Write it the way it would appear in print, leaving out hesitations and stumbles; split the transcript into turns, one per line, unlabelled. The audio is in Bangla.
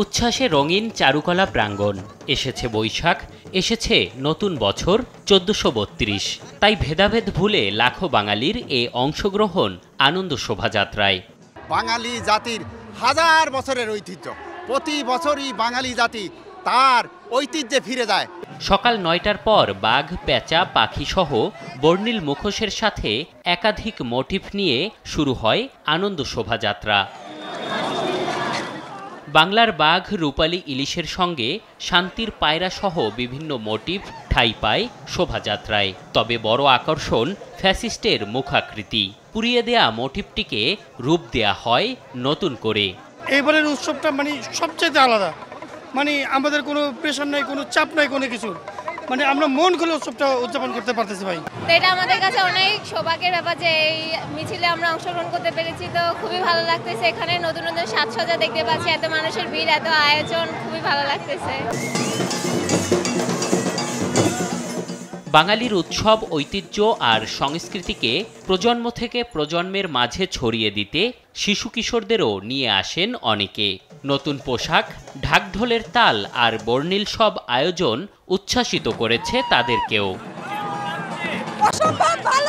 উচ্ছ্বাসে রঙিন চারুকলা প্রাঙ্গণ। এসেছে বৈশাখ, এসেছে নতুন বছর ১৪৩২। তাই ভেদাভেদ ভুলে লাখো বাঙালির এ অংশগ্রহণ আনন্দ শোভাযাত্রায়।
বাঙালি জাতির হাজার বছরের ঐতিহ্য, প্রতি বছরই বাঙালি জাতি তার ঐতিহ্যে ফিরে যায়।
সকাল ৯টার পর বাঘ, পেঁচা, পাখি সহ বর্ণিল মুখোশের সাথে একাধিক মোটিফ নিয়ে শুরু হয় আনন্দ শোভাযাত্রা। বাংলার বাঘ, রূপালী ইলিশের সঙ্গে শান্তির পায়রা সহ বিভিন্ন মোটিভ ঠাঁই পায় শোভাযাত্রায়। তবে বড় আকর্ষণ ফ্যাসিস্টের মুখাকৃতি। পুড়িয়ে দেয়া মোটিভটিকে রূপ দেয়া হয় নতুন করে।
এইবারের উৎসবটা সবচেয়ে আলাদা। আমাদের কোনো প্রেশার নাই, কোনো চাপ নাই, কোনো কিছু। আমরা মন খুলে উৎসবটা উদযাপন করতে পারতেছি ভাই।
তো এটা আমাদের কাছে অনেক সৌভাগ্যের ব্যাপার যে এই মিছিলে আমরা অংশগ্রহণ করতে পেরেছি। তো খুবই ভালো লাগতেছে। এখানে নতুন নতুন সাজসজ্জা দেখতে পাচ্ছি, এত মানুষের ভিড়, এত আয়োজন, খুবই ভালো লাগতেছে।
বাঙালির উৎসব, ঐতিহ্য আর সংস্কৃতিকে প্রজন্ম থেকে প্রজন্মের মাঝে ছড়িয়ে দিতে শিশু কিশোরদেরও নিয়ে আসেন অনেকে। নতুন পোশাক, ঢাকঢোলের তাল আর বর্ণিল সব আয়োজন উচ্ছ্বাসিত করেছে তাদেরকেও।
অসম্ভব ভালো